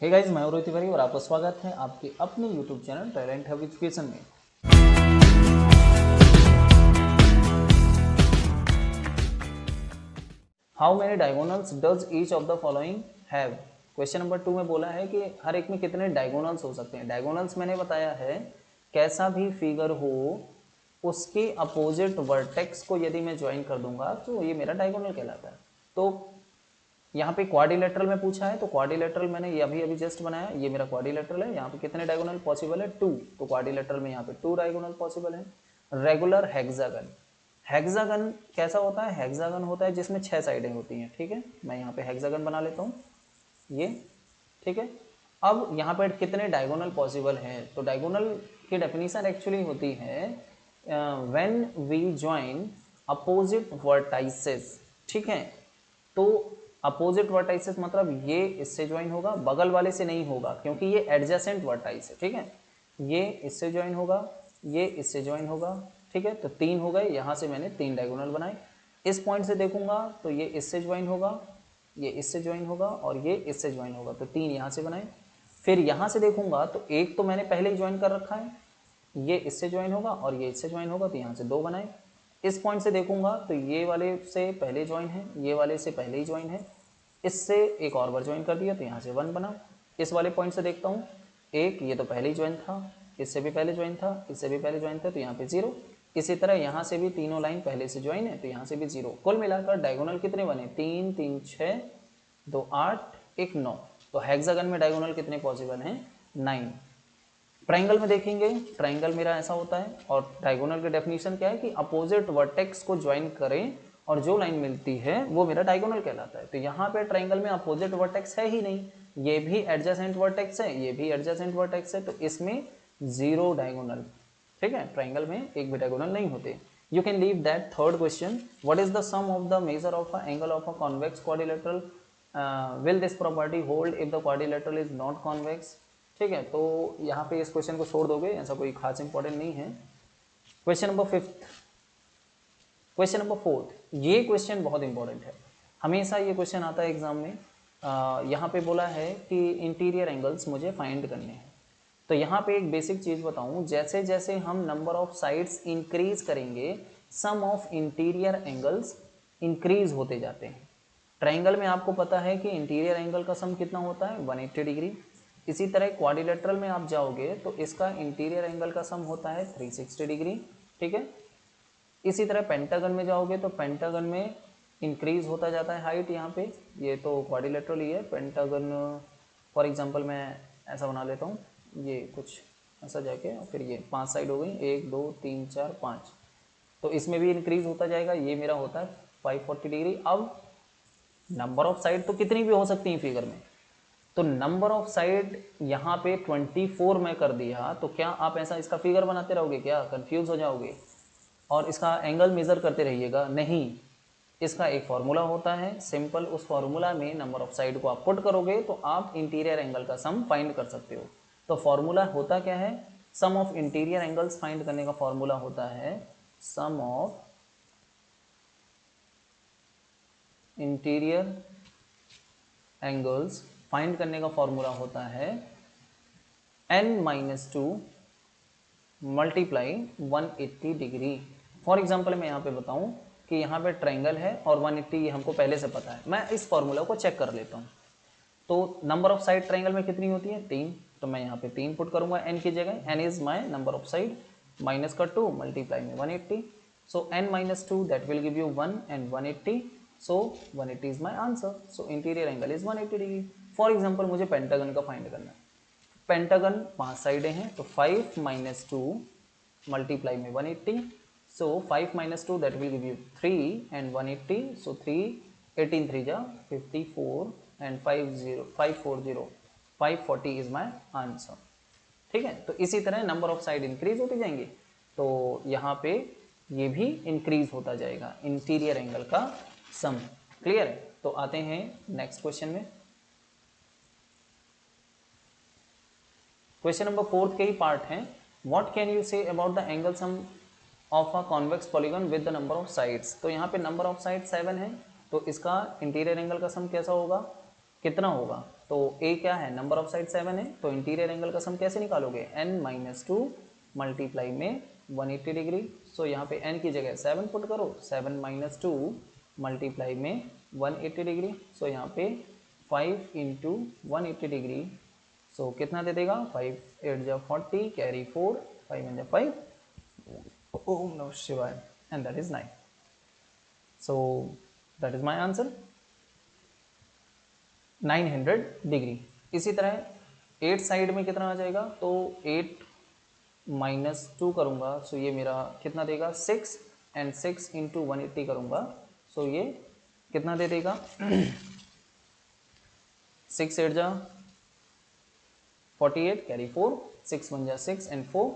Hey guys, मैं रोहित तिवारी और आपका स्वागत है आपके अपने YouTube channel Talent Hub Education में। How many diagonals does each of the following have. Question number 2 में बोला है कि हर एक में कितने डायगोनल्स हो सकते हैं। डायगोनल्स मैंने बताया है कैसा भी फिगर हो उसके अपोजिट वर्टेक्स को यदि मैं ज्वाइन कर दूंगा तो ये मेरा डायगोनल कहलाता है। तो यहाँ पे क्वाड्रिलेटरल में पूछा है तो क्वाड्रिलेटरल मैंने ये अभी जस्ट बनाया, ये मेरा क्वाड्रिलेटरल है। यहाँ पे कितने डायगोनल पॉसिबल है? 2। तो क्वाड्रिलेटरल में यहाँ पे 2 डायगोनल पॉसिबल है। रेगुलर हेक्सागन, हेक्सागन कैसा होता है? हेक्सागन होता है जिसमें 6 साइडें होती हैं। ठीक है, मैं यहाँ पे हेक्सागन बना लेता हूँ ये। ठीक है, अब यहाँ पर कितने डायगोनल पॉसिबल हैं? तो डायगोनल की डेफिनेशन एक्चुअली होती है when we join opposite vertices. ठीक है, तो अपोजिट वर्टाइसेस मतलब ये इससे ज्वाइन होगा, बगल वाले से नहीं होगा क्योंकि ये एडजेसेंट वर्टाइस है। ठीक है, ये इससे ज्वाइन होगा, ये इससे ज्वाइन होगा। ठीक है, तो 3 हो गए, यहाँ से मैंने 3 डायगोनल बनाए। इस पॉइंट से देखूंगा तो ये इससे ज्वाइन होगा, ये इससे ज्वाइन होगा और ये इससे ज्वाइन होगा, तो 3 यहाँ से बनाए। फिर यहाँ से देखूंगा तो एक तो मैंने पहले ही ज्वाइन कर रखा है, ये इससे ज्वाइन होगा और ये इससे ज्वाइन होगा, तो यहाँ से 2 बनाए। इस पॉइंट से देखूंगा तो ये वाले से पहले ज्वाइन है, ये वाले से पहले ही ज्वाइन है, इससे एक और बार ज्वाइन कर दिया तो यहाँ से 1 बना। इस वाले पॉइंट से देखता हूँ, एक ये तो पहले ही ज्वाइन था, इससे भी पहले ज्वाइन था, इससे भी पहले ज्वाइन था, तो यहाँ पे 0। इसी तरह यहाँ से भी तीनों लाइन पहले से ज्वाइन है तो यहाँ से भी 0। कुल मिलाकर डायगोनल कितने बने? 3 3 6 2 8 1 9। तो हेक्सागन में डायगोनल कितने पॉसिबल हैं? 9। ट्राइंगल में देखेंगे, ट्राइंगल मेरा ऐसा होता है और डायगोनल की डेफिनेशन क्या है कि अपोजिट वर्टेक्स को ज्वाइन करें और जो लाइन मिलती है वो मेरा डायगोनल कहलाता है। तो यहाँ पे ट्राइंगल में अपोजिट वर्टेक्स है ही नहीं, ये भी एडजेसेंट वर्टेक्स है, ये भी एडजेसेंट वर्टेक्स है, तो इसमें 0 डायगोनल। ठीक है, ट्राइंगल में एक भी डायगोनल नहीं होते। You can leave that. Third question, what is the sum of the measure of a angle of a convex quadrilateral, will this property hold if the quadrilateral is not convex. ठीक है, तो यहाँ पे इस question को छोड़ दोगे, ऐसा कोई खास इंपॉर्टेंट नहीं है। क्वेश्चन नंबर 5, क्वेश्चन नंबर 4, ये क्वेश्चन बहुत इंपॉर्टेंट है, हमेशा ये क्वेश्चन आता है एग्जाम में। यहाँ पे बोला है कि इंटीरियर एंगल्स मुझे फाइंड करने हैं। तो यहाँ पे एक बेसिक चीज़ बताऊँ, जैसे जैसे हम नंबर ऑफ साइड्स इंक्रीज करेंगे सम ऑफ इंटीरियर एंगल्स इंक्रीज होते जाते हैं। ट्राइंगल में आपको पता है कि इंटीरियर एंगल का सम कितना होता है? 180 डिग्री। इसी तरह क्वाड्रिलेटरल में आप जाओगे तो इसका इंटीरियर एंगल का सम होता है 360 डिग्री। ठीक है, इसी तरह पेंटागन में जाओगे तो पेंटागन में इंक्रीज होता जाता है हाइट। यहाँ पे ये तो क्वाड्रिलेटरल ही है, पेंटागन फॉर एग्जांपल मैं ऐसा बना लेता हूँ, ये कुछ ऐसा जाके फिर ये 5 साइड हो गई, 1 2 3 4 5, तो इसमें भी इंक्रीज होता जाएगा। ये मेरा होता है 540 डिग्री। अब नंबर ऑफ साइड तो कितनी भी हो सकती है फिगर में, तो नंबर ऑफ साइड यहाँ पे 24 में कर दिया, तो क्या आप ऐसा इसका फिगर बनाते रहोगे? क्या कंफ्यूज हो जाओगे और इसका एंगल मेजर करते रहिएगा? नहीं, इसका एक फॉर्मूला होता है सिंपल, उस फॉर्मूला में नंबर ऑफ साइड को आप पुट करोगे तो आप इंटीरियर एंगल का सम फाइंड कर सकते हो। तो फॉर्मूला होता क्या है? सम ऑफ इंटीरियर एंगल्स फाइंड करने का फॉर्मूला होता है सम ऑफ इंटीरियर एंगल्स फाइंड करने का फॉर्मूला होता है n-2 multiply 180 degree. For example मैं यहाँ पे बताऊँ कि यहाँ पे ट्राइंगल है और 180 ये हमको पहले से पता है, मैं इस फॉर्मूला को चेक कर लेता हूँ। तो नंबर ऑफ साइड ट्राइंगल में कितनी होती है? 3, तो मैं यहाँ पे 3 पुट करूँगा n की जगह, n is my number of side, minus का 2 मल्टीप्लाई में 180, सो n-2 that will give you 1 and 180, so 180 is my answer. So interior angle is 180 degree. For example मुझे पेंटागन का फाइंड करना है। पेंटागन 5 साइडें हैं, तो 5 - 2 मल्टीप्लाई में 180, सो 5 - 2 that will give you 3 and 180, सो 3 18 3 जा 54 एंड 540 इज माई आंसर। ठीक है, तो इसी तरह नंबर ऑफ साइड इंक्रीज होती जाएंगे, तो यहाँ पे ये भी इंक्रीज होता जाएगा इंटीरियर एंगल का सम। क्लियर है? तो आते हैं नेक्स्ट क्वेश्चन में। क्वेश्चन नंबर 4 के ही पार्ट हैं। What can you say about the angle sum of a convex polygon with the number of sides. तो यहाँ पे नंबर ऑफ साइड 7 है, तो इसका इंटीरियर एंगल का सम कैसा होगा? कितना होगा, तो ए क्या है, नंबर ऑफ साइड 7 है, तो इंटीरियर एंगल का सम कैसे निकालोगे, n-2 मल्टीप्लाई में 180 डिग्री। सो यहाँ पे n की जगह 7 पुट करो, 7-2 मल्टीप्लाई में 180 डिग्री। सो यहाँ पे 5 इंटू 180 डिग्री, सो कितना दे देगा, 5 8 40 कैरी 4 5 1 5, ओम नमः शिवाय, and that is 9। So that is my answer 900 degree. इसी तरह 8 साइड में कितना आ जाएगा, तो 8-2 करूँगा, सो ये मेरा कितना देगा 6, एंड 6 इंटू 180 करूँगा, सो ये कितना दे देगा 6 8 48 कैरी 4 6 1 6 एंड 4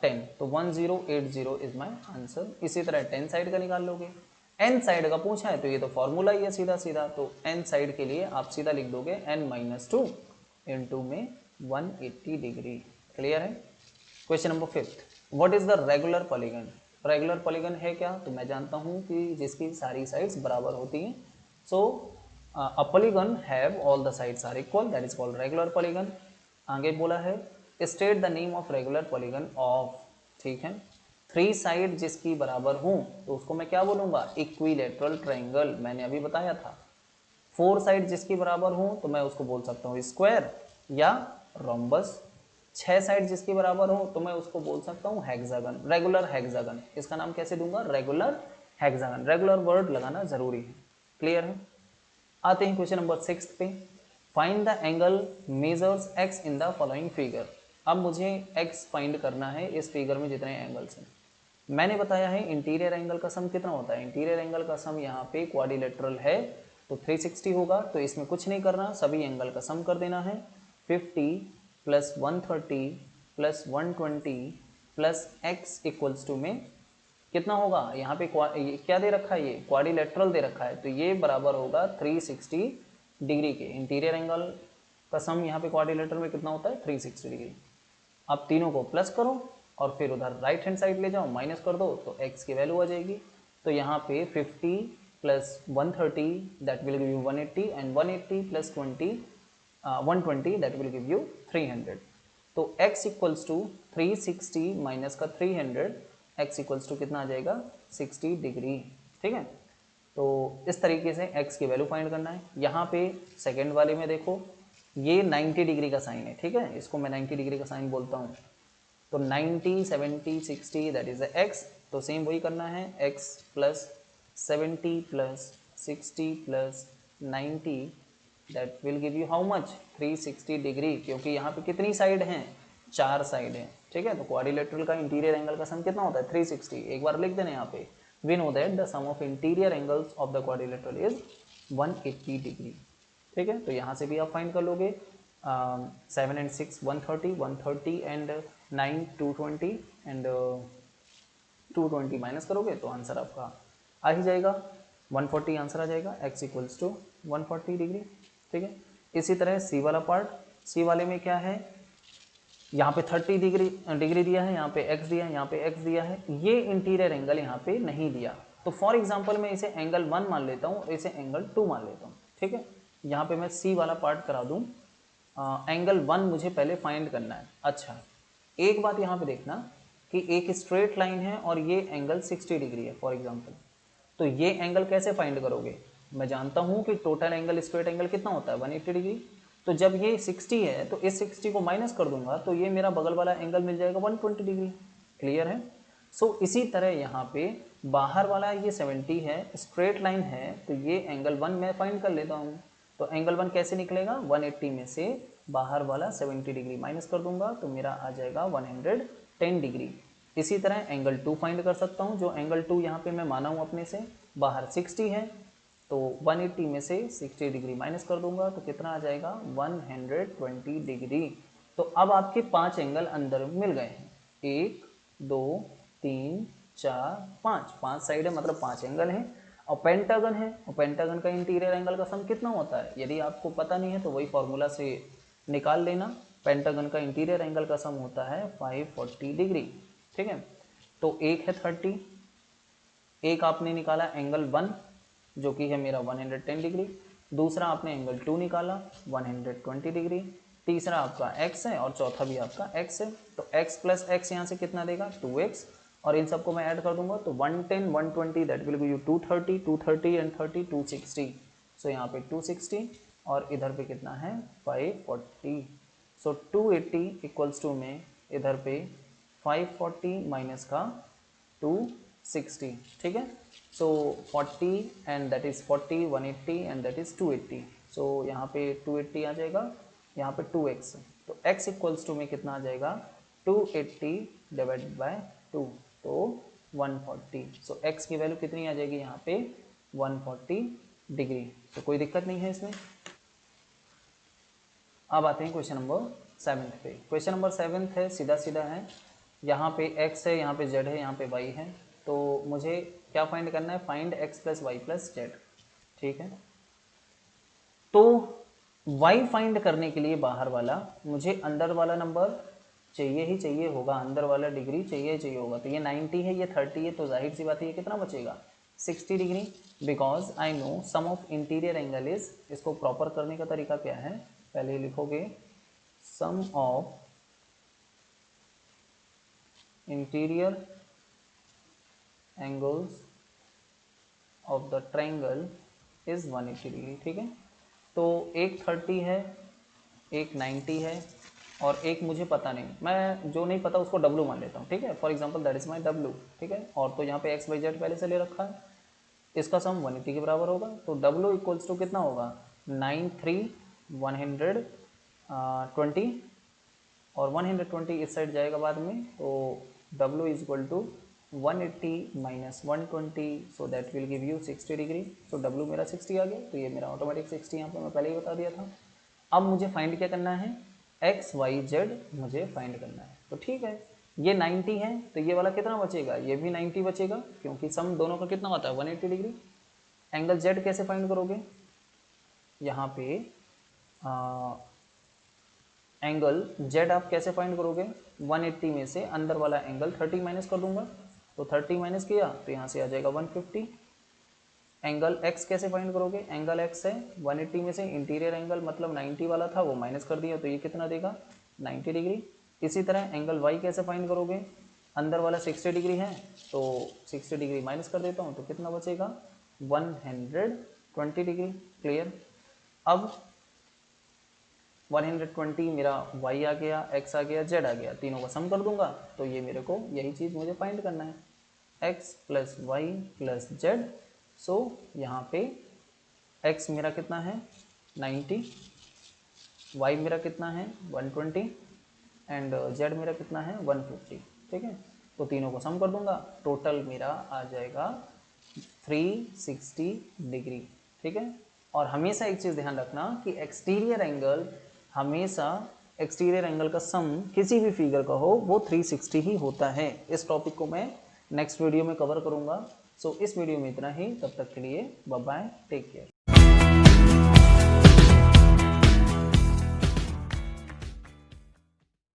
10, तो 1080 इज माई आंसर। इसी तरह 10 साइड का निकाल लोगे, n साइड का पूछा है तो ये तो फॉर्मूला ही है सीधा सीधा, तो n साइड के लिए आप सीधा लिख दोगे n-2 इंटू में 180 डिग्री। क्लियर है। Question number 5, what is the regular polygon. Regular polygon है क्या, तो मैं जानता हूँ कि जिसकी सारी साइड्स बराबर होती हैं। So a polygon have all the sides are equal, that is called regular polygon. आगे बोला है state the name of regular polygon of, ठीक है, 3 साइड जिसकी बराबर हूं तो उसको मैं क्या बोलूंगा, इक्विलेटरल ट्रायंगल, मैंने अभी बताया था। 4 साइड जिसकी बराबर हूं तो मैं उसको बोल सकता हूँ स्क्वायर या रोम्बस। 6 साइड जिसकी बराबर हो तो मैं उसको बोल सकता हूँ हेक्सागन, रेगुलर हेक्सागन। इसका नाम कैसे दूंगा, रेगुलर हेक्सागन। रेगुलर वर्ड लगाना जरूरी है। क्लियर है। आते हैं क्वेश्चन नंबर 6 पे, find the angle measures x in the following figure. अब मुझे x फाइंड करना है इस फिगर में जितने एंगल्स हैं। मैंने बताया है इंटीरियर एंगल का सम कितना होता है, इंटीरियर एंगल का सम यहाँ पे क्वाड्रिलेटरल है तो 360 होगा, तो इसमें कुछ नहीं करना, सभी एंगल का सम कर देना है। 50 plus 130 plus 120 plus x equals to में कितना होगा, यहाँ पे क्या दे रखा है, ये क्वाड्रिलेटरल दे रखा है, तो ये बराबर होगा 360 डिग्री के। इंटीरियर एंगल का सम यहाँ पे क्वाड्रिलेटरल में कितना होता है, 360 डिग्री। अब तीनों को प्लस करो और फिर उधर राइट हैंड साइड ले जाओ, माइनस कर दो तो x की वैल्यू आ जाएगी। तो यहाँ पे 50 plus 130 that will give you 180 and 180 plus 120 that will give you 300। तो x इक्वल्स टू 360 माइनस का 300, x इक्वल्स टू कितना आ जाएगा 60 डिग्री। ठीक है, तो इस तरीके से x की वैल्यू फाइंड करना है। यहाँ पे सेकेंड वाले में देखो ये 90 डिग्री का साइन है, ठीक है, इसको मैं 90 डिग्री का साइन बोलता हूँ। तो 90 70 60 दैट इज x, तो सेम वही करना है, x plus 70 plus 60 plus 90 that will give you how much 360 degree, क्योंकि यहाँ पे कितनी साइड हैं, 4 साइड हैं। ठीक है, तो क्वाड्रिलेटरल का इंटीरियर एंगल का सम कितना होता है 360। एक बार लिख देना यहाँ पे, we know that the sum of interior angles of the quadrilateral is 180 degree. ठीक है, तो यहाँ से भी आप फाइंड कर लोगे 7 and 6 130, 130 and 9 220 एंड 220 माइनस करोगे तो आंसर आपका आ ही जाएगा 140 आंसर आ जाएगा, x इक्वल्स टू 140 डिग्री। ठीक है, इसी तरह सी वाला पार्ट, सी वाले में क्या है, यहाँ पे 30 डिग्री दिया है, यहाँ पे x दिया है, यहाँ पे x दिया है, ये इंटीरियर एंगल यहाँ पे नहीं दिया, तो फॉर एग्जांपल मैं इसे एंगल 1 मान लेता हूँ, इसे एंगल 2 मान लेता हूँ। ठीक है, यहाँ पे मैं सी वाला पार्ट करा दूँ, एंगल 1 मुझे पहले फाइंड करना है। अच्छा, एक बात यहाँ पे देखना कि एक स्ट्रेट लाइन है और ये एंगल 60 डिग्री है फॉर एग्जांपल, तो ये एंगल कैसे फाइंड करोगे, मैं जानता हूँ कि टोटल एंगल स्ट्रेट एंगल कितना होता है 180 डिग्री, तो जब ये 60 है तो इस 60 को माइनस कर दूंगा तो ये मेरा बगल वाला एंगल मिल जाएगा 120 डिग्री। क्लियर है। सो इसी तरह यहाँ पे बाहर वाला ये 70 है, स्ट्रेट लाइन है, तो ये एंगल 1 मैं फाइंड कर लेता हूँ। तो एंगल 1 कैसे निकलेगा, 180 में से बाहर वाला 70 डिग्री माइनस कर दूंगा तो मेरा आ जाएगा 110 डिग्री। इसी तरह एंगल 2 फाइंड कर सकता हूँ, जो एंगल 2 यहाँ पे मैं माना हूँ अपने से, बाहर 60 है तो 180 में से 60 डिग्री माइनस कर दूंगा तो कितना आ जाएगा 120 डिग्री। तो अब आपके 5 एंगल अंदर मिल गए हैं, 1 2 3 4 5, 5 साइड है मतलब 5 एंगल हैं। और पेंटागन है, और पेंटागन का इंटीरियर एंगल का सम कितना होता है, यदि आपको पता नहीं है तो वही फॉर्मूला से निकाल लेना। पेंटागन का इंटीरियर एंगल का सम होता है 540 डिग्री। ठीक है, तो एक है 30, एक आपने निकाला एंगल 1 जो कि है मेरा 110 डिग्री, दूसरा आपने एंगल 2 निकाला 120 डिग्री, तीसरा आपका x है और चौथा भी आपका x है। तो x प्लस x यहाँ से कितना देगा 2x, और इन सबको मैं ऐड कर दूंगा तो 110 120 that will give you 230 230 and 30 260। सो यहाँ पे 260 और इधर पे कितना है 540। सो 280 इक्वल्स टू में इधर पे 540 माइनस का 260, ठीक है। सो 40 and that is 40 180 and that is 280। सो यहाँ पे 280 आ जाएगा, यहाँ पे 2x, तो x इक्वल्स टू में कितना आ जाएगा 280 डिवाइडेड बाय 2, तो 140। सो x की वैल्यू कितनी आ जाएगी यहाँ पे 140 डिग्री। तो कोई दिक्कत नहीं है इसमें। अब आते हैं क्वेश्चन नंबर 7 पे। क्वेश्चन नंबर 7 है, सीधा सीधा है, यहाँ पे x है, यहाँ पे z है, यहाँ पे y है। तो मुझे क्या फाइंड करना है, find x plus y plus z, ठीक है। तो y फाइंड करने के लिए बाहर वाला मुझे अंदर वाला नंबर चाहिए ही चाहिए होगा, अंदर वाला डिग्री चाहिए ही चाहिए होगा। तो ये 90 है, ये 30 है, तो जाहिर सी बात है ये कितना बचेगा 60 degree, because I know sum of interior angle is. इसको प्रॉपर करने का तरीका क्या है, पहले लिखोगे sum of interior angles of the triangle is 180 degree, ठीक है। तो एक 30 है, एक 90 है, और एक मुझे पता नहीं, मैं जो नहीं पता उसको W मान लेता हूँ, ठीक है। For example that is my W, ठीक है। और तो यहाँ पे x y z पहले से ले रखा है, इसका सम 180 के बराबर होगा। तो W इक्वल्स टू कितना होगा 93 120 और 120 इस साइड जाएगा बाद में, तो W is equal to 180 minus 120, so that will give you 60 degree. तो W मेरा 60 आ गया, तो ये मेरा ऑटोमेटिक 60 यहाँ पे मैं पहले ही बता दिया था। अब मुझे फाइंड क्या करना है, x y z मुझे फाइंड करना है। तो ठीक है, ये 90 है, तो ये वाला कितना बचेगा, ये भी 90 बचेगा, क्योंकि सम दोनों का कितना होता है 180 डिग्री। एंगल z कैसे फाइंड करोगे, यहाँ पे एंगल z आप कैसे फाइंड करोगे, 180 में से अंदर वाला एंगल 30 माइनस कर दूंगा, तो 30 माइनस किया तो यहाँ से आ जाएगा 150। एंगल x कैसे फाइंड करोगे, एंगल x है 180 में से इंटीरियर एंगल मतलब 90 वाला था वो माइनस कर दिया, तो ये कितना देगा 90 डिग्री। इसी तरह एंगल y कैसे फाइंड करोगे, अंदर वाला 60 डिग्री है, तो 60 डिग्री माइनस कर देता हूँ, तो कितना बचेगा 120 डिग्री। क्लियर। अब 120 मेरा y आ गया, x आ गया, z आ गया, तीनों का सम कर दूंगा, तो ये मेरे को यही चीज़ मुझे फाइंड करना है, x plus y plus z. So यहाँ पे x मेरा कितना है 90, y मेरा कितना है 120 एंड z मेरा कितना है 150, ठीक है। तो तीनों को सम कर दूंगा, टोटल मेरा आ जाएगा 360 डिग्री, ठीक है। और हमेशा एक चीज़ ध्यान रखना कि एक्सटीरियर एंगल, हमेशा एक्सटीरियर एंगल का सम किसी भी फिगर का हो वो 360 ही होता है। इस टॉपिक को मैं नेक्स्ट वीडियो में कवर करूँगा। सो इस वीडियो में इतना ही, तब तक के लिए बाय बाय, टेक केयर।